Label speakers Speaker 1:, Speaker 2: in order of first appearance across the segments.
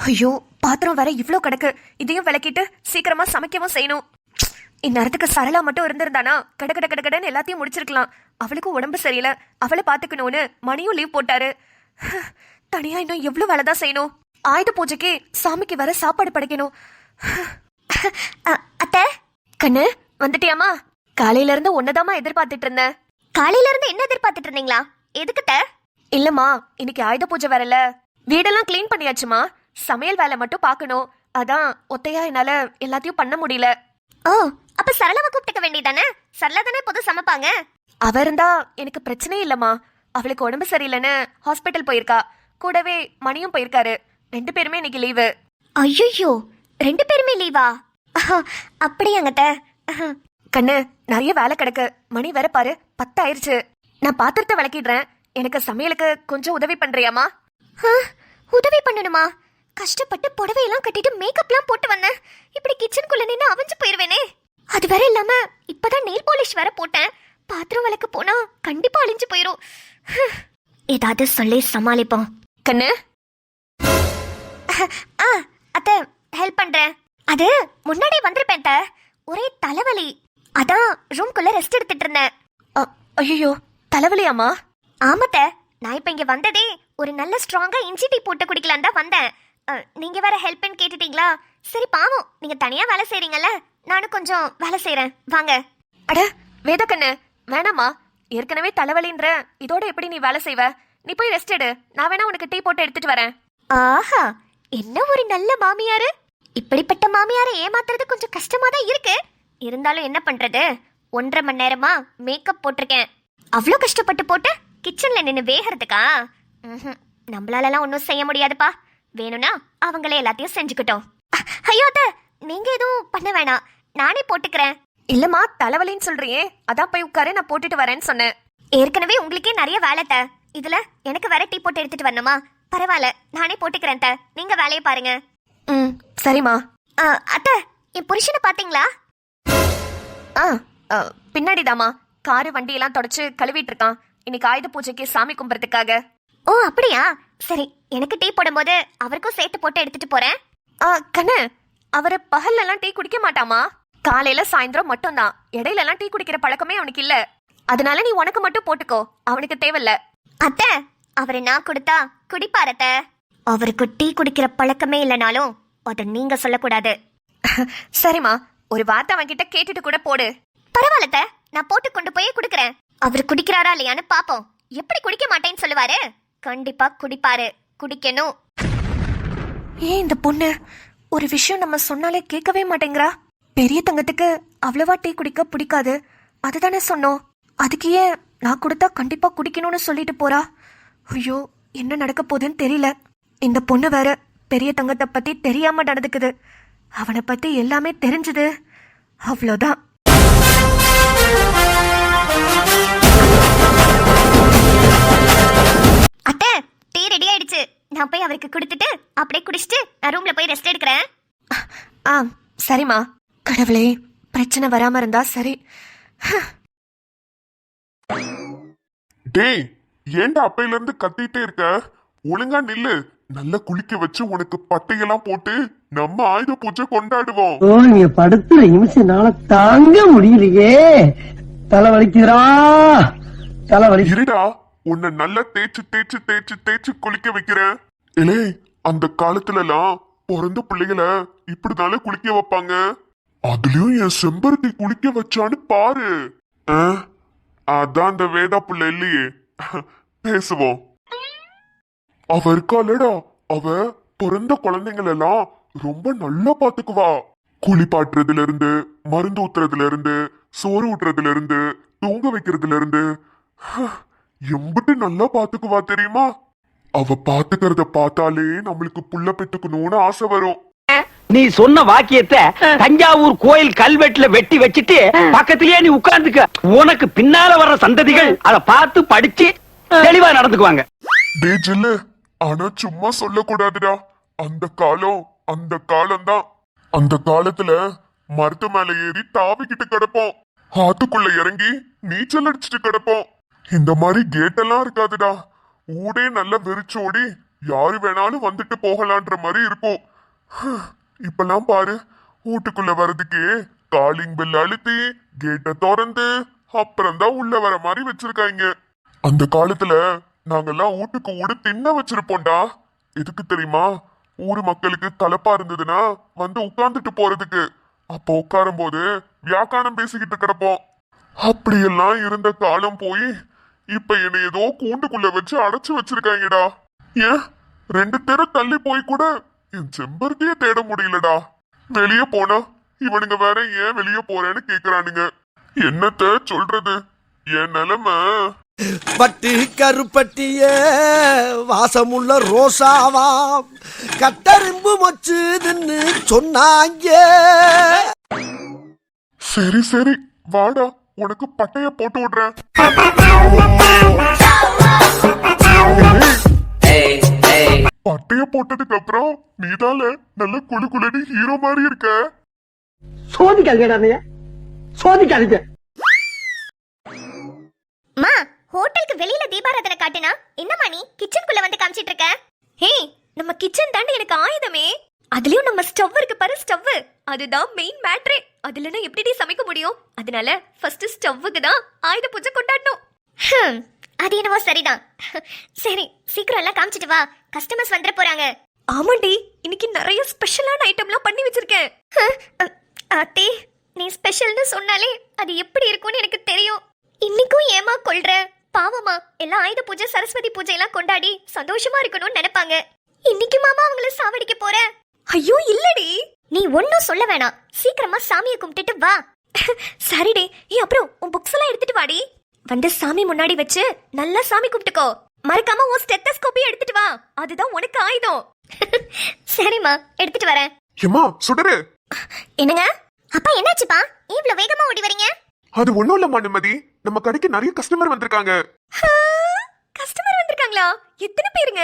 Speaker 1: ஐயோ, பாத்திரம் வேற இவ்ளோ கிடக்கு. இதையும் விளக்கிட்டு சீக்கிரமா சமைக்கவும் செய்யணும். இந்நேரத்துக்கு சரளா மட்டும் இருந்திருந்தானா கட கட கட கடன்னு எல்லாத்தையும் முடிச்சிருக்கலாம். அவளுக்கும் உடம்பு சரியில்லை, அவளை பாத்துக்கணும்னு மணியும் லீவ் போட்டாரு. தனியா இன்னும் எவ்வளவு வேலைதான் செய்யணும். ஆயுத பூஜைக்கு சாமிக்கு வர சாப்பாடு படைக்கணும்.
Speaker 2: அத்தை,
Speaker 1: கண்ணு வந்துட்டியாமா? காலையில இருந்து ஒன்னதாமா எதிர்பார்த்துட்டு இருந்தேன்.
Speaker 2: காலையில இருந்து என்ன எதிர்பார்த்துட்டு இருந்தீங்களா? எதுக்குத்த?
Speaker 1: இல்லம்மா, இன்னைக்கு ஆயுத பூஜை வரல. வீடெல்லாம் கிளீன் பண்ணியாச்சுமா. சமையல் வேலை மட்டும் பார்க்கணும். அதான் ஒத்தையா என்னால எல்லாத்தையும் பண்ண முடியல.
Speaker 2: ஓ, அப்ப சரளாவை கூப்பிட்டுக்க வேண்டியதானே? சரளா தானே பொது சமைப்பாங்க.
Speaker 1: அவ இருந்தா எனக்கு பிரச்சனையே இல்லம்மா. அவளுக்கு உடம்பு சரியில்லைன்னு ஹாஸ்பிட்டல் போயிருக்கா. கூடவே மணியும் போயிருக்காரு. 2 பேருமே இன்னைக்கு லீவு.
Speaker 2: ஐயோ, 2 பேருமே லீவா? அப்படியாங்கத்த?
Speaker 1: கண்ணு, நிறைய வேலை கிடக்கு. மணி வேற பாரு 10 ஆயிருச்சு. நான் பாத்திரத்தை விளக்கிடுறேன். எனக்கு சமையலுக்கு கொஞ்சம் உதவி பண்றியாமா?
Speaker 2: உதவி பண்ணணுமா? கஷ்டப்பட்டு புடவையெல்லாம் கட்டிட்டு மேக்கப்லாம் போட்டு வந்தேன். இப்படி கிச்சனுக்குள்ள நின்று அவிஞ்சு போயிருவேனே. அது வேற இல்லாம இப்பதான் நெயில் பாலிஷ் வேற போட்டேன். பாத்திரம் விளக்க போனா கண்டிப்பா அழிஞ்சு போயிரும். ஏதாவது சொல்லி சமாளிப்போம்.
Speaker 1: கண்ணு,
Speaker 2: அத்தை ஹெல்ப் பண்றேன். அது முன்னாடி வந்திருப்பேன். ஒரே தலைவலி, அதான் ரூம்குள்ள ரெஸ்ட் எடுத்துட்டு இருந்தேன்.
Speaker 1: ஐயோ, தலைவலியாமா?
Speaker 2: ஆமாத்த, நான் இப்ப இங்க வந்ததே ஒரு நல்ல ஸ்ட்ராங்கா இஞ்சி டீ போட்டு குடிக்கலாம் தான் வந்தேன். நீங்க வேற ஹெல்ப்னு கேட்டுட்டீங்களா? சரி பாவம், நீங்க தனியா வேலை செய்றீங்கல்ல, நானும் கொஞ்சம் வேலை செய்யறேன், வாங்க.
Speaker 1: அட வேத கண்ணு, வேணாமா. ஏற்கனவே தலைவலின்ற இதோட எப்படி நீ வேலை செய்வ? நீ போய் ரெஸ்ட் எடு. நான் வேணா உனக்கு டீ போட்டு எடுத்துட்டு வரேன்.
Speaker 2: ஆஹா, என்ன ஒரு நல்ல மாமியாரு. இப்படிப்பட்ட மாமியாரை ஏமாத்துறது கொஞ்சம் கஷ்டமா தான் இருக்கு. இருந்தாலும் என்ன பண்றது, 1.5 மணி நேரமா மேக்கப் போட்டிருக்கேன். அவ்வளோ கஷ்டப்பட்டு போட்டு கிச்சன்ல நின்று வேகிறதுக்கா? நம்மளாலலாம் ஒன்றும் செய்ய முடியாதுப்பா. வேணும்னா அவங்களே எல்லாத்தையும் செஞ்சுக்கிட்டோம். ஐயோ அத்தை, நீங்க எதுவும் பண்ண வேணாம், நானே போட்டுக்கிறேன்.
Speaker 1: இல்லம்மா, தலைவலின்னு சொல்றியே, அதான் போய் உட்காரு, நான் போட்டுட்டு வரேன்னு சொன்னேன்.
Speaker 2: ஏற்கனவே உங்களுக்கே நிறைய வேலை த, இதுல எனக்கு வேற டீ போட்டு எடுத்துட்டு வரணுமா? பரவாயில்ல, நானே போட்டுக்கிறேன் த, நீங்க வேலையை பாருங்க.
Speaker 1: சரிம்மா.
Speaker 2: அத்தை, என் புருஷனை பாத்தீங்களா?
Speaker 1: பின்னாடிதாமா. காரு வண்டியெல்லாம் தொடச்சு கழுவிட்டு இருக்கான். இன்னைக்கு ஆயுத பூஜைக்கு சாமி கும்பிட்றதுக்காக.
Speaker 2: ஓ அப்படியா? சரி, எனக்கு டீ போடும்போது அவருக்கும் சேர்த்து போட்டு எடுத்துட்டு போறேன்.
Speaker 1: கண்ணு, அவரு பகல்ல எல்லாம் டீ குடிக்க மாட்டாமா. காலையில சாயந்தரம் மட்டும்தான். இடையில எல்லாம் டீ குடிக்கிற பழக்கமே அவனுக்கு இல்ல. அதனால நீ உனக்கு மட்டும் போட்டுக்கோ, அவனுக்கு தேவையில்ல.
Speaker 2: அத்தை, அவரு நான் கொடுத்தா குடிப்பாரத்த. அவருக்கு டீ குடிக்கிற பழக்கமே இல்லைனாலும் அதை நீங்க சொல்லக்கூடாது.
Speaker 1: சரிம்மா, ஒரு வார்த்தை அவன்கிட்ட கேட்டுட்டு கூட போடு.
Speaker 2: பரவாயில்லத்த, நான் போட்டு கொண்டு போய் குடுக்கறேன். அவர் குடிக்கிறாரா இல்லையான்னு பாப்போம். எப்படி குடிக்க மாட்டேன்னு சொல்லுவாரு? கண்டிப்பா குடிப்பாரு, குடிக்கணும்.
Speaker 1: ஏன் இந்த பொண்ணு ஒரு விஷயம் நம்ம சொன்னாலே கேட்கவே மாட்டேங்கிறா? பெரிய தங்கத்துக்கு அவ்வளவா டீ குடிக்க பிடிக்காது, அதுதானே சொன்னோம். அதுக்கு ஏன் நான் கொடுத்தா கண்டிப்பா குடிக்கணும்னு சொல்லிட்டு போறா? ஐயோ, என்ன நடக்க போகுதுன்னு தெரியல. இந்த பொண்ணு வேற பெரிய தங்கத்தை பத்தி தெரியாம நடந்துக்குது. அவனை பத்தி எல்லாமே தெரிஞ்சது, அவ்வளோதான்.
Speaker 2: அத்தை, டீ ரெடி ஆயிடுச்சு. நான் போய் அவருக்கு கொடுத்துட்டு அப்படியே குடிச்சிட்டு நான் ரூம்ல போய் ரெஸ்ட் எடுக்கிறேன்.
Speaker 1: சரிம்மா. கடவுளே, பிரச்சனை வராம இருந்தா சரி.
Speaker 3: டேய், ஏன்டா அப்பையில இருந்து கத்திட்டே இருக்க? ஒழுங்கா நில்லு. நல்லா குளிக்க வச்சு உனக்கு பட்டையெல்லாம் போட்டு நம்ம ஆயுத பூஜை கொண்டாடுவோம்.
Speaker 4: ஓ, நீங்க படுத்துற நிமிஷம்னால தாங்க முடியலையே. தலை வலிக்குதுடா, தலை வலி.
Speaker 3: இருடா, உன்னை நல்லா தேய்ச்சு தேய்ச்சு தேய்ச்சு தேய்ச்சு குளிக்க வைக்கிறேன். இலே, அந்த காலத்துல எல்லாம் பிறந்த பிள்ளைகளை இப்படினால குளிக்க வைப்பாங்க. அதுலயும் என் செம்பருத்தி குளிக்க வச்சான்னு பாரு. அதான் அந்த வேதா புள்ள இல்லையே. பேசுவோம். அவ இருக்காளடா, அவ பிறந்த குழந்தைங்களெல்லாம் ரொம்ப நல்லா பாத்துக்குவா. குளிப்பாட்டுறதுல இருந்து, மருந்து ஊத்துறதுல இருந்து, சோறு ஊட்டுறதுல இருந்து, தூங்க வைக்கிறதுல இருந்து எம்பிட்டு நல்லா பாத்துக்குவா தெரியுமா? அவ பாத்துக்கிறத பார்த்தாலே நம்மளுக்கு புள்ள பெத்துக்கணும்னு ஆசை வரும்.
Speaker 4: நீ சொன்ன வாக்கியத்தை தஞ்சாவூர் கோயில் கல்வெட்டுல வெட்டி வச்சிட்டு பக்கத்திலேயே நீ உட்கார்ந்துக்க. உனக்கு பின்னால வர்ற சந்ததிகள் அதை பார்த்து படிச்சு தெளிவா நடந்துக்குவாங்க.
Speaker 3: டே ஜில்லு, ஆனா சும்மா சொல்லக்கூடாதுடா. அந்த காலம் அந்த காலம்தான். அந்த காலத்துல மரத்து மேல ஏறி தாவிக்கிட்டு கிடப்போம். ஆத்துக்குள்ள இறங்கி நீச்சல் அடிச்சுட்டு கிடப்போம். இந்த மாதிரி கேட்டெல்லாம் இருக்காதுடா. ஊடே நல்லா வெறிச்சோடி யாரு வேணாலும் வந்துட்டு போகலான்ற மாதிரி இருக்கும். இப்பெல்லாம் பாரு, வீட்டுக்குள்ள வர்றதுக்கு காலிங் பெல் அழுத்தி கேட்ட திறந்து அப்புறம் தான் உள்ள வர மாதிரி வச்சிருக்காங்க. அந்த காலத்துல நாங்கெல்லாம் வீட்டுக்கு வீடு தின்ன வச்சிருப்போம்டா. எதுக்கு தெரியுமா? ஊரு மக்களுக்கு கலப்பா இருந்ததுன்னா வந்து உட்கார்ந்துட்டு போறதுக்கு. அப்போ உட்காரும் போது வியாக்கானம் பேசிக்கிட்டு கிடப்போம். அப்படியெல்லாம் இருந்த காலம் போய் இப்ப என்னை ஏதோ கூண்டுக்குள்ள வச்சு அடைச்சு வச்சிருக்காங்கடா. ஏன் 2 தெரு தள்ளி போய் கூட என் செம்பருத்திய தேட முடியலடா. வெளிய போனா இவனுங்க வேற ஏன் வெளிய போறேன்னு கேக்குறானுங்க. என்னத்த சொல்றது, என் நிலைமை.
Speaker 5: பட்டு கருப்பட்டிய வாசமுள்ள ரோசாவாம் கட்டரும்பு மொச்சுதுன்னு சொன்னாங்க.
Speaker 3: சரி சரி வாடா, உனக்கு பட்டைய போட்டு விடுறேன். பட்டைய போட்டதுக்கு அப்புறம் நீதால நல்ல குளு குளுன்னு ஹீரோ மாதிரி இருக்க.
Speaker 4: சோதிக்காதீங்க, சோதிக்காதீங்க.
Speaker 2: மா, ஹோட்டலுக்கு வெளியில தீபாராதனை காட்டுனா என்னம்மா நீ கிச்சனுக்குள்ள வந்து காமிச்சிட்டு இருக்க?
Speaker 1: ஹே, நம்ம கிச்சன் தாண்டி எனக்கு ஆயுதமே. அதுலயும் நம்ம ஸ்டவ் இருக்கு பாரு, ஸ்டவ். அதுதான் மெயின் மேட்ரே. அதுலனா எப்படி சமைக்க முடியும்? அதனால ஃபர்ஸ்ட் ஸ்டவ்வுக்கு தான் ஆயுத பூஜை கொண்டாடணும்.
Speaker 2: அது என்னவோ சரிதான். சரி, சீக்கிரம் எல்லாம் காமிச்சிட்டு வா, கஸ்டமர்ஸ் வந்துட போறாங்க.
Speaker 1: ஆமாண்டி, இன்னைக்கு நிறைய ஸ்பெஷலான ஐட்டம்லாம் பண்ணி வச்சிருக்கேன்.
Speaker 2: அத்தே, நீ ஸ்பெஷல்னு சொன்னாலே அது எப்படி இருக்கும்னு எனக்கு தெரியும். இன்னைக்கும் ஏமா கொள்ற? பாவமா, எல்லாம் ஆயுத பூஜை சரஸ்வதி பூஜை எல்லாம் கொண்டாடி சந்தோஷமா இருக்கணும்னு நினைப்பாங்க. இன்னைக்கு மாமா அவங்கள சாவடிக்க போற?
Speaker 1: ஐயோ இல்லடி,
Speaker 2: நீ ஒன்னும் சொல்ல வேணாம், சீக்கிரமா சாமியை கும்பிட்டுட்டு வா.
Speaker 1: சரிடி. அப்புறம் உன் புக்ஸ் எல்லாம் எடுத்துட்டு வாடி. வந்து சாமி முன்னாடி வச்சு நல்லா சாமி கும்பிட்டுக்கோ. மறக்காம உன் ஸ்டெத்தஸ்கோப்பி எடுத்துட்டு வா, அதுதான் உனக்கு ஆயுதம்.
Speaker 2: சரிம்மா, எடுத்துட்டு வரேன்.
Speaker 3: ஏமா சுடரு.
Speaker 1: என்னங்க?
Speaker 2: அப்பா என்னாச்சுப்பா, இவ்வளவு வேகமா ஓடி வரீங்க?
Speaker 3: அது ஒண்ணும் இல்லம்மா நிம்மதி, நம்ம கடைக்கு நிறைய கஸ்டமர் வந்திருக்காங்க.
Speaker 1: கஸ்டமர் வந்திருக்காங்களா? எத்தனை பேருங்க?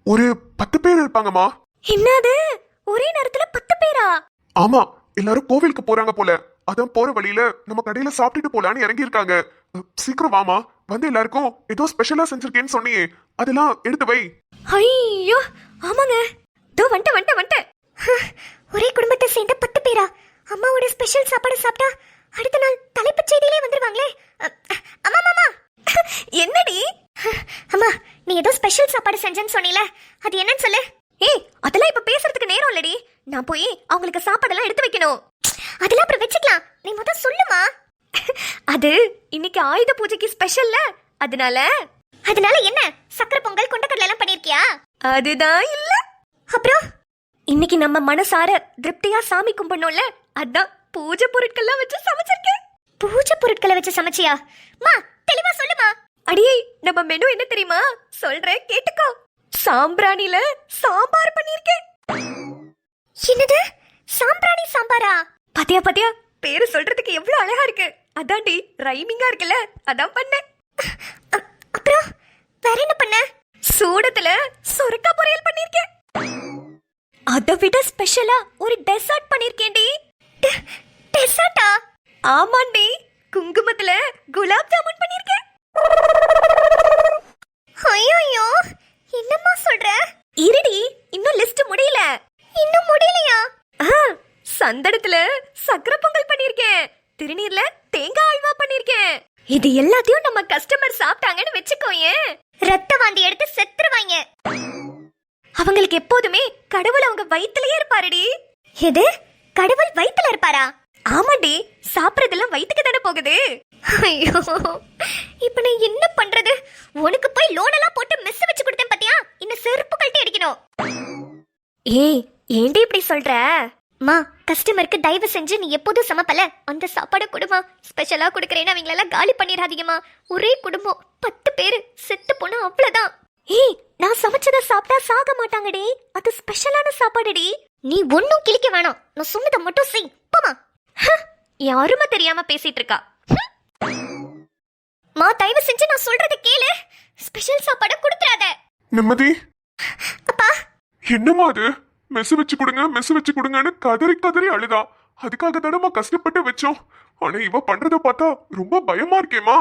Speaker 3: ஒரு 10 பேர் இருப்பாங்கம்மா.
Speaker 1: என்னது, ஒரே நேரத்துல 10 பேரா?
Speaker 3: ஆமா, எல்லாரும் கோவிலுக்கு போறாங்க போல. அதான் போற வழியில நம்ம கடையில சாப்பிட்டுட்டு போலான்னு இறங்கி இருக்காங்க. சீக்கிரம் வாமா, வந்து எல்லாருக்கும் ஏதோ ஸ்பெஷலா செஞ்சிருக்கேன்னு சொன்னியே, அதெல்லாம் எடுத்து வை.
Speaker 1: ஐயோ ஆமாங்க, தோ வந்துட்டேன்.
Speaker 2: ஒரே குடும்பத்தை சேர்ந்த 10 பேரா? அம்மாவோட ஸ்பெஷல் சாப்பாடு சாப்பிட்டா அடுத்த நாள் தலைப்புச் செய்தியிலே வந்துருவாங்களே. அம்மா மாமா.
Speaker 1: என்னடி?
Speaker 2: அம்மா, நீ ஏதோ ஸ்பெஷல் சாப்பாடு செஞ்சேன்னு சொன்னீல, அது என்னன்னு சொல்லு.
Speaker 1: ஏய், அதெல்லாம் இப்ப பேசுறதுக்கு நேரம் இல்லடி. நான் போய் அவங்களுக்கு சாப்பாடெல்லாம் எடுத்து வைக்கணும்.
Speaker 2: அதெல்லாம் அப்புறம் வச்சுக்கலாம், நீ முதல்ல சொல்லுமா.
Speaker 1: அது இன்னைக்கு ஆயுத பூஜைக்கு ஸ்பெஷல்ல, அதனால
Speaker 2: என்ன சக்கரை பொங்கல் கொண்டக்கடலை எல்லாம் பண்ணிருக்கியா?
Speaker 1: அதுதான் இல்ல.
Speaker 2: அப்புறம்
Speaker 1: இன்னைக்கு நம்ம மனசார திருப்தியா சாமி கும்பிடணும்ல, அதான் பூஜை பொருட்கள்லாம் வச்சு சமைச்சிருக்கேன்.
Speaker 2: பூஜை பொருட்களை வச்சு சமைச்சியா? மா, தெளிவா சொல்லுமா.
Speaker 1: அடியே, நம்ம மெனு என்ன தெரியுமா? சொல்றேன் கேட்டுக்கோ. சாம்பிராணில சாம்பார் பண்ணிருக்கேன்.
Speaker 2: என்னது, சாம்பிராணி சாம்பாரா?
Speaker 1: பாத்தியா, பேரு சொல்றதுக்கு எவ்வளவு அழகா இருக்கு. அதான்டி, ரைமிங்கா இருக்குல்ல, அதான் பண்ணேன்.
Speaker 2: அப்புறம் வேற என்ன பண்ண?
Speaker 1: சூடத்துல சொரக்கா பொரியல் பண்ணிருக்கேன். அதை விட ஸ்பெஷலா ஒரு டெசர்ட் பண்ணிருக்கேன்டி.
Speaker 2: டெசர்ட்டா?
Speaker 1: ஆமாண்டி, குங்குமத்துல குலாப் ஜாமுன் பண்ணிருக்கேன்.
Speaker 2: ஐயோ, என்னம்மா சொல்ற?
Speaker 1: இருடி, இன்னும் லிஸ்ட் முடியல.
Speaker 2: இன்னும் முடியலையா?
Speaker 1: சந்தடத்துல சக்கரை பொங்கல் பண்ணிருக்கேன். திருநீர்ல தேங்காய் அல்வா பண்ணிருக்கேன். இது எல்லாத்தையும் நம்ம கஸ்டமர் சாப்பிட்டாங்கன்னு வெச்சுக்கோயேன்,
Speaker 2: ரத்த வாந்தி எடுத்து செத்துருவாங்க.
Speaker 1: அவங்களுக்கு எப்போதுமே கடவுள் அவங்க வயித்துலயே இருப்பாருடி.
Speaker 2: எது, கடவுள் வயித்துல இருப்பாரா?
Speaker 1: ஆமாண்டி, சாப்பிடறதெல்லாம் வயித்துக்கு தானே போகுது.
Speaker 2: ஐயோ, இப்ப நான் என்ன பண்றது? உனக்கு போய் லோன் எல்லாம் போட்டு மெஸ் வச்சு கொடுத்தேன் பாத்தியா, இன்னும் செருப்பு கழட்டி அடிக்கணும்.
Speaker 1: ஏய், ஏண்டி இப்படி சொல்ற?
Speaker 2: மா, கஸ்டமருக்கு தயவு செஞ்சு நீ எப்போதும் சமைப்பல அந்த சாப்பாடு கொடுமா. ஸ்பெஷலா கொடுக்கறேன்னு அவங்களெல்லாம் காலி பண்ணிடாதீங்கம்மா. ஒரே குடும்பம் 10 பேரு, செத்து போனா அவ்வளவுதான்.
Speaker 1: ஏய், நான் சமைச்சத சாப்பிட்டா சாக மாட்டாங்கடி, அது ஸ்பெஷலான சாப்பாடுடி.
Speaker 2: நீ ஒன்னும் கிழிக்க வேணாம், நான் சொன்னதை மட்டும் செய். போமா.
Speaker 1: யாருமே தெரியாம பேசிட்டு இருக்கா.
Speaker 2: மா, தயவு செஞ்சு நான் சொல்றத கேளு, ஸ்பெஷல் சாப்பாடு கொடுத்துறாத.
Speaker 3: நிம்மதி,
Speaker 2: அப்பா,
Speaker 3: என்னம்மா அது? மெஸ் வச்சு கொடுங்கன்னு கதறி அழுதா. அதுக்காக தானம்மா கஷ்டப்பட்டு வச்சோம். ஆனா இவ பண்றத பார்த்தா ரொம்ப பயமா இருக்கேமா.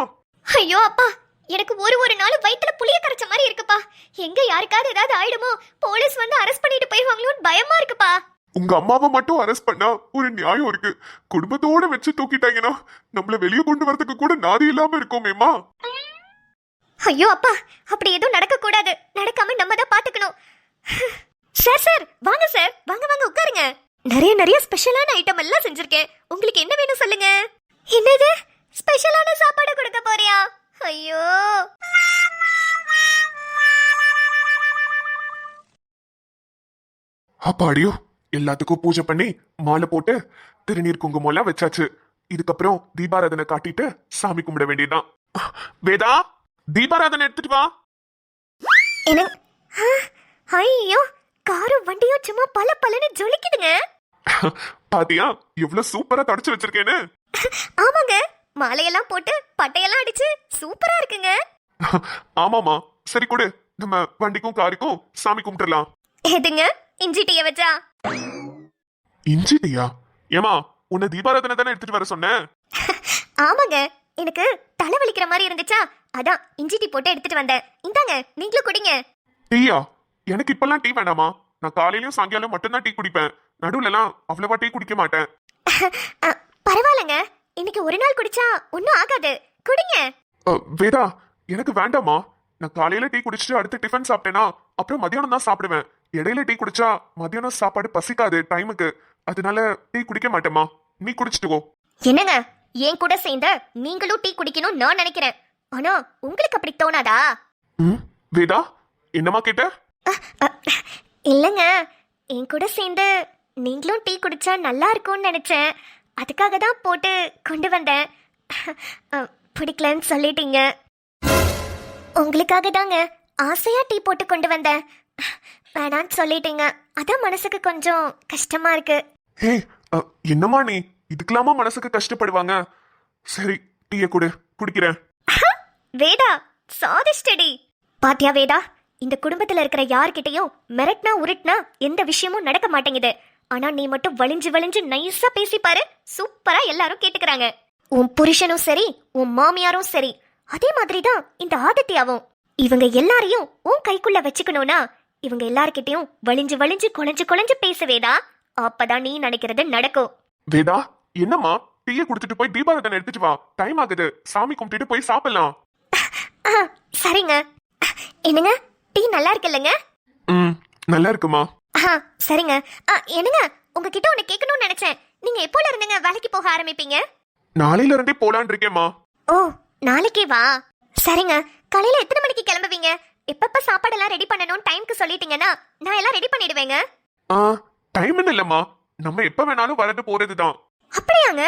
Speaker 2: ஐயோ அப்பா, எனக்கு ஒரு நாள் வயித்துல புளிய கரைச்ச மாதிரி இருக்குப்பா. எங்க யாருக்காவது ஏதாவது ஆயிடுமோ, போலீஸ் வந்து அரெஸ்ட் பண்ணிட்டு போயிடுவாங்களோன்னு பயமா இருக்குப்பா.
Speaker 3: உங்க அம்மாவை மட்டும் அரெஸ்ட் பண்ணா ஒரு நியாயம் இருக்கு. குடும்பத்தோட வச்சு தூக்கிட்டாங்கன்னா நம்மள வெளியே கொண்டு வரதுக்கு கூட நாதி இல்லாம இருக்கோமேமா.
Speaker 2: ஐயோ அப்பா, அப்படி எதுவும் நடக்க கூடாது. நடக்காம நம்ம தான் பாத்துக்கணும். சார் வாங்க சார், வாங்க வாங்க உட்காருங்க. நிறைய ஸ்பெஷலான ஐட்டம் எல்லாம் செஞ்சிருக்கேன். உங்களுக்கு என்ன வேணும் சொல்லுங்க. என்னது ஸ்பெஷலான சாப்பாடு கொடுக்க போறியா? ஐயோ
Speaker 3: அப்பாடியோ, எல்லாத்துக்கும் பூஜை பண்ணி மாலை போட்டு திருநீர் குங்குமம் எல்லாம் வச்சாச்சு. இதுக்கப்புறம் தீபாராதனை காட்டிட்டு சாமி கும்பிட வேண்டியதுதான். வேதா, தீபாராதனை எடுத்துட்டு வா.
Speaker 2: என்ன? ஐயோ, காரும் வண்டியும் சும்மா பலன்னு ஜொலிக்குதுங்க.
Speaker 3: பாத்தியா எவ்வளவு சூப்பரா தொடச்சு வச்சிருக்கேன்னு?
Speaker 2: ஆமாங்க, மாலையெல்லாம் போட்டு பட்டையெல்லாம் அடிச்சு சூப்பரா இருக்குங்க.
Speaker 3: ஆமாமா, சரி கொடு, நம்ம வண்டிக்கும் காருக்கும் சாமி கும்பிட்டுலாம்.
Speaker 2: எதுங்க இஞ்சி டீய வச்சா?
Speaker 3: இஞ்சி டீயா? ஏமா, உன்னை தீபாராதனை தானே எடுத்துட்டு வர சொன்னேன்.
Speaker 2: ஆமாங்க, எனக்கு தலை வலிக்கிற மாதிரி இருந்துச்சா, அதான் இஞ்சி டீ போட்டு எடுத்துட்டு வந்தேன். இந்தாங்க நீங்களும் குடிங்க.
Speaker 3: டீயா? எனக்கு இப்பெல்லாம் டீ வேணாமா. நான் காலையிலயும் சாயங்காலம் மட்டும்தான் டீ குடிப்பேன். நடுவுல எல்லாம் அவ்வளவா டீ குடிக்க மாட்டேன்.
Speaker 2: பரவாயில்லங்க, இன்னைக்கு ஒரு நாள் குடிச்சா ஒன்னும் ஆகாது, குடிங்க.
Speaker 3: வேதா, எனக்கு வேண்டாமா. நான் காலையில டீ குடிச்சிட்டு அடுத்து டிஃபன் சாப்பிட்டேனா அப்புறம் மதியானம் தான் சாப்பிடுவேன். இடையில டீ குடிச்சா மதியானம் சாப்பாடு பசிக்காது டைமுக்கு. அதனால டீ குடிக்க மாட்டேமா. நீ குடிச்சிட்டுவோ.
Speaker 2: என்னங்க, என் கூட சேர்ந்த நீங்களும் டீ குடிக்கணும் நான் நினைக்கிறேன். ஆனா உங்களுக்கு அப்படி தோணாதா?
Speaker 3: வேதா, என்னமா கேட்ட?
Speaker 2: இல்லங்க, என் கூட சேர்ந்து நீங்களும் டீ குடிச்சா நல்லா இருக்கும்னு நினைச்சேன். அதுக்காக தான் போட்டு கொண்டு வந்தேன். பிடிக்கலன்னு சொல்லிட்டீங்க. உங்களுக்காக தாங்க ஆசையா டீ போட்டு கொண்டு வந்தேன். வேணான்னு சொல்லிட்டீங்க, அதான் மனசுக்கு கொஞ்சம் கஷ்டமா இருக்கு.
Speaker 3: ஹே, என்னமா நீ இதுக்கெல்லாமா மனசுக்கு கஷ்டப்படுவாங்க? சரி, டீயை குடு, குடிக்கிறேன்.
Speaker 2: வேதா சாதிஷ்டடி. பாத்தியா வேதா, இந்த குடும்பத்துல இருக்கிற யார்கிட்டயும் மிரட்னா உருட்னா எந்த விஷயமும் நடக்க மாட்டேங்குது. ஆனா நீ மட்டும் வலிஞ்சு நைஸா பேசி பாரு, சூப்பரா எல்லாரும் கேட்டுக்கிறாங்க. உன் புருஷனும் சரி, உன் மாமியாரும் சரி, அதே மாதிரி தான் இந்த ஆதித்யாவும். இவங்க எல்லாரையும் உன் கைக்குள்ள வச்சுக்கணும்னா இவங்க எல்லார்கிட்டயும் வலிஞ்சு குழஞ்சு பேச வேதா. அப்பதான் நீ நினைக்கிறது நடக்கும்.
Speaker 3: வேதா, என்னம்மா, டீயை குடுத்துட்டு போய் தீபாராதனை எடுத்துட்டு வா. டைம் ஆகுது, சாமி கும்பிட்டுட்டு போய் சாப்பிடலாம்.
Speaker 2: சரிங்க. என்னங்க, டீ நல்லா இருக்குல்லங்க?
Speaker 3: நல்லா இருக்குமா.
Speaker 2: சரிங்க. என்னங்க, உங்ககிட்ட ஒண்ணு கேட்கணும்னு நினைச்சேன். நீங்க எப்போல இருந்துங்க வேலைக்கு போக ஆரம்பிப்பீங்க?
Speaker 3: நாளையில இருந்தே போலான் இருக்கேம்மா.
Speaker 2: ஓ, நாளைக்கே வா. சரிங்க. காலையில எத்தனை மணிக்கு கிளம்புவீங்க? எப்பப்ப சாப்பாடெல்லாம் ரெடி பண்ணணும்னு டைம்க்கு சொல்லிட்டீங்கன்னா நான் எல்லாம் ரெடி பண்ணிடுவேங்க.
Speaker 3: டைம் இல்லம்மா, நம்ம எப்ப வேணாலும் வரது போறதுதான்.
Speaker 2: அப்படியாங்க?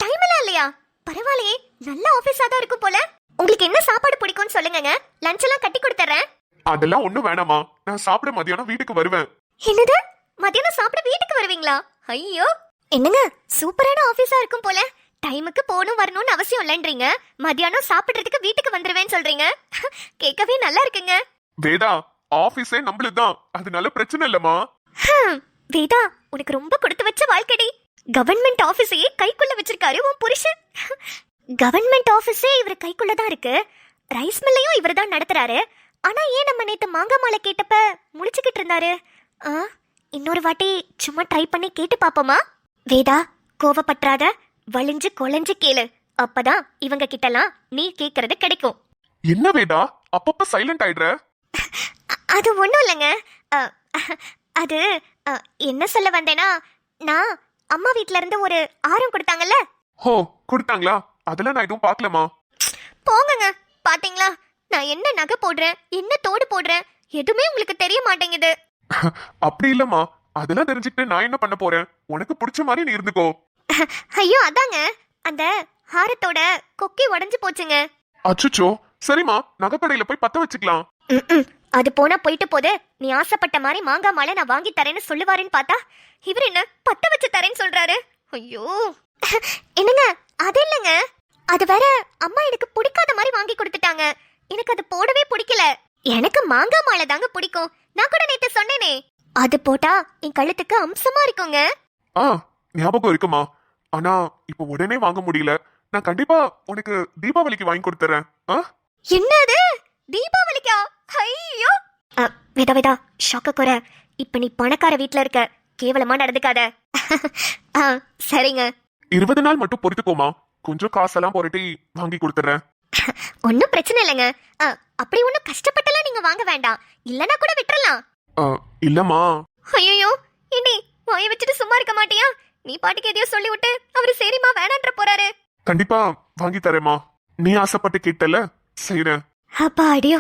Speaker 2: டைம் எல்லாம் இல்லையா? பரவாயில்லையே, நல்ல ஆபீஸா தான் இருக்கும் போல. உங்களுக்கு என்ன சாப்பாடு பிடிக்கும்னு சொல்லுங்க, லஞ்ச் எல்லாம் கட்டி கொடுத்துறேன்.
Speaker 3: அதெல்லாம் ஒண்ணும் வேணாமா, நான் சாப்பிட மதியானம் வீட்டுக்கு வருவேன்.
Speaker 2: என்னது, மதியானம் சாப்பிட வீட்டுக்கு வருவீங்களா? ஐயோ, என்னங்க சூப்பரான ஆபீஸா இருக்கும் போல. டைமுக்கு போகணும் வரணும்னு அவசியம் இல்லைன்றீங்க, மதியானம் சாப்பிடுறதுக்கு வீட்டுக்கு வந்துருவேன்னு சொல்றீங்க. கேட்கவே நல்லா இருக்குங்க.
Speaker 3: வேதா, ஆபீஸே நம்மளுதான், அதனால பிரச்சனை இல்லம்மா.
Speaker 2: வேதா, உனக்கு ரொம்ப கொடுத்து வச்ச வாழ்க்கடி. கவர்மெண்ட் ஆபீஸையே கைக்குள்ள வச்சிருக்காரு உன் புருஷன். கவர்மெண்ட் ஆபீஸே இவர் கைக்குள்ளதான் இருக்கு. ரைஸ் மில்லையும் இவர் தான் நடத்துறாரு. ஆனா ஏன் நம்ம நேத்து மாங்காய் மாலை கேட்டப்ப முடிச்சுக்கிட்டு இருந்தாரு? இன்னொரு வாட்டி சும்மா ட்ரை பண்ணி கேட்டு பாப்போமா? வேதா, கோவப்பற்றாத, வலிஞ்சு கொலைஞ்சு கேளு. அப்பதான் இவங்க கிட்டலாம் நீ கேக்குறது கிடைக்கும்.
Speaker 3: என்ன வேதா, அப்பப்ப சைலண்ட் ஆயிடுற?
Speaker 2: அது ஒண்ணும் இல்லைங்க. அது என்ன சொல்ல வந்தேனா, நான் அம்மா வீட்ல இருந்து ஒரு ஆரம் கொடுத்தாங்கல்ல.
Speaker 3: ஹோ, கொடுத்தாங்களா? அதெல்லாம் நான் எதுவும் பாக்கலமா.
Speaker 2: போங்கங்க, பாத்தீங்களா நான் என்ன நகை போடுறேன், என்ன தோடு போடுறேன், எதுவுமே உங்களுக்கு தெரிய மாட்டேங்குது.
Speaker 3: அப்படி இல்லம்மா, அதெல்லாம் தெரிஞ்சுக்கிட்டு நான் என்ன பண்ண போறேன்? உனக்கு பிடிச்ச மாதிரி நீ இருந்துக்கோ.
Speaker 2: ஐயோ அதாங்க, அந்த ஹாரத்தோட கொக்கி உடைஞ்சு போச்சுங்க.
Speaker 3: அச்சுச்சோ, சரிம்மா, நகைக்கடையில போய் பத்த வச்சுக்கலாம்.
Speaker 2: அது போனா போயிட்டு போது. நீ ஆசைப்பட்ட மாதிரி மாங்காய் மாலை நான் வாங்கி தரேன்னு சொல்லுவாருன்னு பார்த்தா இவர் என்ன பத்த வச்சு தரேன்னு சொல்றாரு. ஐயோ, என்னங்க அது இல்லைங்க, அது வேற அம்மா எனக்கு பிடிக்காத மாதிரி வாங்கி கொடுத்துட்டாங்க. எனக்கு அது போடவே பிடிக்கல. எனக்கு மாங்காய் மாலை தாங்க பிடிக்கும். நான் கூட நேத்து சொன்னேனே, அது போட்டா என் கழுத்துக்கு அம்சமா இருக்குங்க.
Speaker 3: ஞாபகம் இருக்குமா? ஆனா இப்ப உடனே வாங்க முடியல. நான் கண்டிப்பா உனக்கு தீபாவளிக்கு வாங்கி கொடுத்துறேன்.
Speaker 2: என்னது தீபாவளிக்கா? ஐயோ! வேதா வேதா, ஷாக்க குற. இப்ப நீ பணக்கார வீட்ல இருக்க, கேவலமா நடந்துக்காத. சரிங்க.
Speaker 3: 20 நாள் மட்டும் பொறுத்துக்கோமா, கொஞ்சம் காசெல்லாம் புரட்டி வாங்கி கொடுத்துறேன்.
Speaker 2: ஒன்னும் பிரச்சனை இல்லைங்க. அப்படி ஒன்னும் கஷ்டப்பட்டெல்லாம் நீங்க வாங்க வேண்டாம், இல்லனா கூட விட்டுறலாம்.
Speaker 3: இல்லம்மா.
Speaker 2: ஐயோ, இனி வாயை வச்சுட்டு சும்மா இருக்க மாட்டியா? நீ பாட்டுக்கு எதையோ சொல்லி விட்டு அவரு சரிமா வேணான்ற போறாரு.
Speaker 3: கண்டிப்பா வாங்கி தரேம்மா, நீ ஆசைப்பட்டு கேட்டல, செய்றேன்.
Speaker 2: அப்பா அடியோ.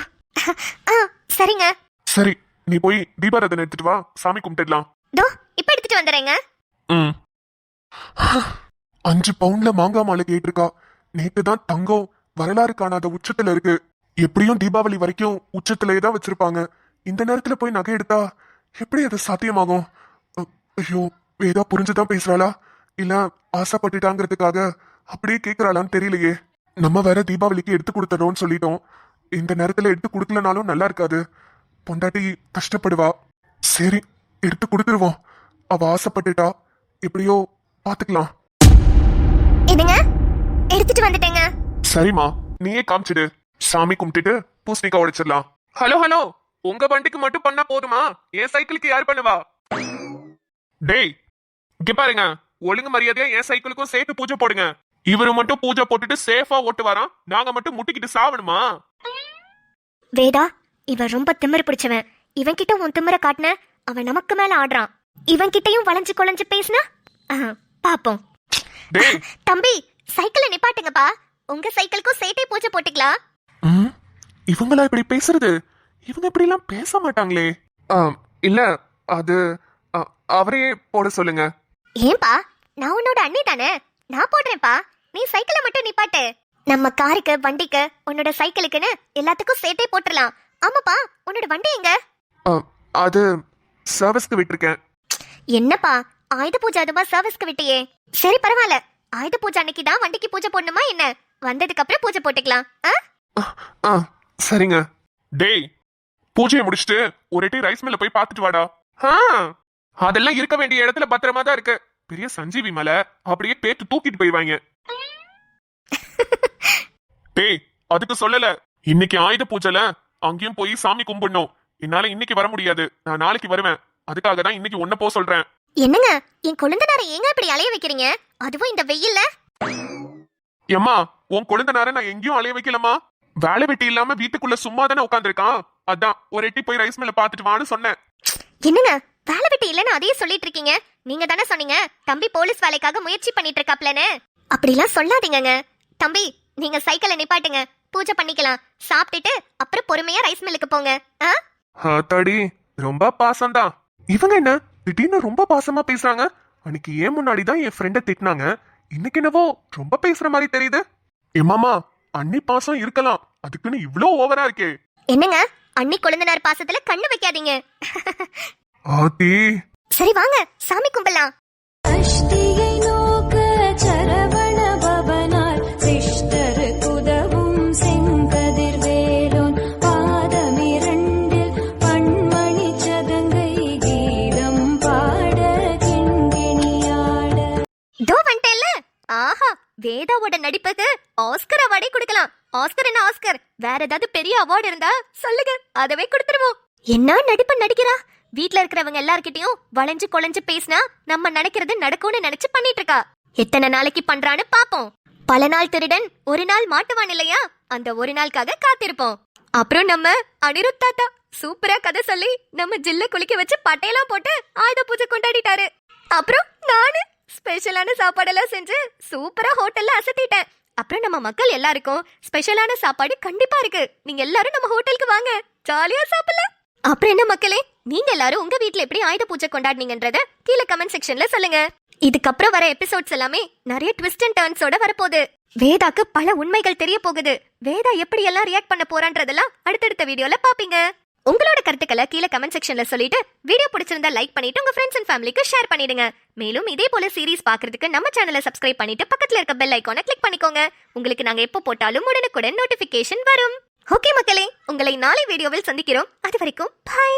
Speaker 2: சரிங்க.
Speaker 3: சரி, நீ போய் தீபாராதனை எடுத்துட்டு வா, சாமி கும்பிட்டுடலாம்.
Speaker 2: தோ இப்ப எடுத்துட்டு வந்துறேங்க.
Speaker 3: 5 பவுண்ட்ல மாங்காய் மாலை கேட்டிருக்கா. நேத்து தான் தங்கம் வரலாறு காணாத உச்சத்துல இருக்கு. எப்படியும் தீபாவளி வரைக்கும் உச்சத்திலேயே தான் வச்சிருப்பாங்க. இந்த நேரத்துல போய் நகை எடுத்தா எப்படி அது சாத்தியமாகும்? ஐயோ, வேதா புரிஞ்சுதான் பேசுறாளா இல்ல ஆசைப்பட்டுட்டாங்கிறதுக்காக அப்படியே கேக்குறாளான்னு தெரியலையே. நம்ம வேற தீபாவளிக்கு எடுத்து கொடுத்துறோம்னு சொல்லிட்டோம். இந்த நேரத்துல எடுத்து கொடுக்கலனாலும் நல்லா இருக்காது, பொண்டாட்டி கஷ்டப்படுவா. சரி, எடுத்து கொடுத்துருவோம். அவ ஆசைப்பட்டுட்டா, எப்படியோ பாத்துக்கலாம்.
Speaker 2: இதுங்க எடுத்துட்டு வந்துட்டேங்க.
Speaker 3: சரிம்மா, நீயே காமிச்சிடு. சாமி கும்பிட்டுட்டு பூசணிக்காய் உடைச்சிடலாம். ஹலோ ஹலோ, உங்க வண்டிக்கு மட்டும் பண்ணா போதுமா? என் சைக்கிளுக்கு யார் பண்ணுவா? டேய், இங்க பாருங்க, ஒழுங்கு மரியாதையா என் சைக்கிளுக்கும் சேர்த்து பூஜை போடுங்க. இவரு மட்டும் பூஜை போட்டுட்டு சேஃபா ஓட்டு வரான், நாங்க மட்டும் முட்டிக்கிட்டு சாவணுமா?
Speaker 2: வேதா, இவன் ரொம்ப திமிரு பிடிச்சவன். இவன் கிட்ட உன் திமிர காட்டின, அவன் நமக்கு மேல ஆடுறான். இவன் கிட்டயும் வளைஞ்சு கொளைஞ்சு பேசினா பாப்போம்.
Speaker 3: டேய்
Speaker 2: தம்பி, சைக்கிளை நிப்பாட்டுங்கப்பா. உங்க சைக்கிளுக்கும் சேட்டை பூஜை போட்டுக்கலாம்.
Speaker 3: இவங்களா இப்படி பேசுறது? இவங்க இப்படி எல்லாம் பேச மாட்டாங்களே. இல்ல, அது அவரே போட சொல்லுங்க.
Speaker 2: ஏன்பா, நான் உன்னோட அண்ணி தானே, நான் போடுறேன்ப்பா. நீ சைக்கிளை மட்டும் நிப்பாட்டு. நம்ம காருக்கு, வண்டிக்கு, உன்னோட சைக்கிளுக்குன்னு எல்லாத்துக்கும் சேட்டை போட்டுடலாம். ஆமாப்பா, உன்னோட வண்டி எங்க?
Speaker 3: அது சர்வீஸ்க்கு விட்டுருக்கேன்.
Speaker 2: என்னப்பா, ஆயுத பூஜை அதுமா சர்வீஸ்க்கு விட்டியே? சரி பரவாயில்ல, ஆயுத பூஜை அன்னைக்கு தான் வண்டிக்கு பூஜை போடணுமா என்ன? வந்ததுக்கு அப்புறம் பூஜை போட்டுக்கலாம்.
Speaker 3: சரிங்க. டேய், பூஜையை முடிச்சுட்டு ஒரு எட்டி ரைஸ் மில்ல போய் பாத்துட்டு வாடா. அதெல்லாம் இருக்க வேண்டிய இடத்துல பத்திரமா தான் இருக்கு. பெரிய சஞ்சீவி மலை, அப்படியே பேத்து தூக்கிட்டு போயிடுவாங்க. டேய், அதுக்கு சொல்லல, இன்னைக்கு ஆயுத பூஜைல அங்கேயும் போய் சாமி கும்பிடணும். என்னால இன்னைக்கு வர முடியாது, நான் நாளைக்கு வருவேன். அதுக்காக தான் இன்னைக்கு ஒன்ன போ சொல்றேன்.
Speaker 2: என்னங்க, என் கொழுந்தனார ஏங்க இப்படி அலைய வைக்கிறீங்க, அதுவும் இந்த வெயில்ல?
Speaker 3: ஏம்மா, உன் கொழுந்தனார நான் எங்கேயும் அலைய வைக்கலமா. வேலை வெட்டி இல்லாம வீட்டுக்குள்ள சும்மா தானே உட்காந்துருக்கான். அதான் ஒரு எட்டி போய் ரைஸ் மில்ல பாத்துட்டு வான்னு சொன்னேன்.
Speaker 2: என்னங்க, வேலை வெட்டி இல்லன்னு அதையே சொல்லிட்டு இருக்கீங்க? நீங்க தானே சொன்னீங்க தம்பி போலீஸ் வேலைக்காக முயற்சி பண்ணிட்டு இருக்காப்லன்னு. அப்படிலாம் சொல்லாதீங்க தம்பி. நீங்க சைக்கிளை நிப்பாட்டுங்க, பூஜை பண்ணிக்கலாம். சாப்பிட்டுட்டு அப்புறம் பொறுமையா ரைஸ் மில்லுக்கு போங்க.
Speaker 3: தடி, ரொம்ப பாசம்தான். இவங்க என்ன திடீர்னு ரொம்ப பாசமா பேசுறாங்க? அன்னைக்கு ஏன் முன்னாடிதான் என் ஃப்ரெண்ட திட்டினாங்க, இன்னைக்கு என்னவோ ரொம்ப பேசுற மாதிரி தெரியுது. ஏமாமா, அன்னி பாசம் இருக்கலாம், அதுக்குன்னு இவ்ளோ ஓவரா இருக்கே.
Speaker 2: என்னங்க, அன்னி கொழுந்தனார் பாசத்துல கண்ணு வைக்காதீங்க.
Speaker 3: ஆத்தி,
Speaker 2: சரி வாங்க சாமி கும்பிடலாம்.
Speaker 6: அஷ்டியை நோக்க சரவண பவனார் சிஷ்டர் குதவும் செங்கதிர் வேலோன் பாதமிரண்டில் பண்மணி சதங்கை கீதம் பாட கிண்கிணியாட.
Speaker 2: தோ வந்துட்டேல்ல. ஆஹா, வேதாவோட நடிப்புக்கு ஆஸ்கர் அவார்டே கொடுக்கலாம். ஆஸ்கர் என்ன ஆஸ்கர், வேற ஏதாவது பெரிய அவார்டு இருந்தா சொல்லுங்க, அதவே கொடுத்துருவோம். என்ன நடிப்பு நடிக்கிறா? வீட்ல இருக்கிறவங்க எல்லார்கிட்டயும் வளைஞ்சு கொளைஞ்சு பேசினா நம்ம நினைக்கிறது நடக்கும்னு நினைச்சு பண்ணிட்டு இருக்கா. எத்தனை நாளைக்கு பண்றான்னு பாப்போம். பல நாள் திருடன் ஒரு நாள் மாட்டுவான் இல்லையா, அந்த ஒரு நாளுக்காக காத்திருப்போம். அப்புறம் நம்ம அனிருத் தாத்தா சூப்பரா கதை சொல்லி நம்ம ஜில்ல குளிக்க வச்சு பட்டையெல்லாம் போட்டு ஆயுத பூஜை கொண்டாடிட்டாரு. அப்புறம் நானு ஸ்பெஷலான சாப்பாடெல்லாம் செஞ்சு சூப்பரா ஹோட்டல்ல அசத்திட்டேன். அப்புறம் நம்ம மக்கள் எல்லாருக்கும் ஸ்பெஷலான சாப்பாடு கண்டிப்பா இருக்கு. நீங்க எல்லாரும் நம்ம ஹோட்டலுக்கு வாங்க, ஜாலியா சாப்பிடலாம். அப்புறம் என்ன மக்களே, நீங்க எல்லாரும் உங்க வீட்ல எப்படி ஆயுத பூஜை கொண்டாடினீங்கன்றத கீழே கமெண்ட் செக்ஷன்ல சொல்லுங்க. இதுக்கப்புறம் வர எபிசோட்ஸ் எல்லாமே நிறைய ட்விஸ்ட் அண்ட் டர்ன்ஸோட வரப்போகுது. வேதாக்கு பல உண்மைகள் தெரிய போகுது. வேதா எப்படி எல்லாம் ரியாக்ட் பண்ண போறான்றதெல்லாம் அடுத்தடுத்த வீடியோல பாப்பீங்க. உங்களோட கருத்துக்களை கீழே கமெண்ட் செக்ஷன்ல சொல்லிட்டு வீடியோ பிடிச்சிருந்தா லைக் பண்ணிட்டு உங்க ஃப்ரெண்ட்ஸ் அண்ட் ஃபேமிலிக்கு ஷேர் பண்ணிடுங்க. மேலும் இதே போல சீரிஸ் பாக்குறதுக்கு நம்ம சேனலை சப்ஸ்கிரைப் பண்ணிட்டு பக்கத்துல இருக்க பெல் ஐகானை கிளிக் பண்ணிக்கோங்க. உங்களுக்கு நாங்க எப்போ போட்டாலும் உடனுக்குடன் நோட்டிபிகேஷன் வரும். ஓகே மக்களே, உங்களை நாளை வீடியோவில் சந்திக்கிறோம். அது வரைக்கும் பை.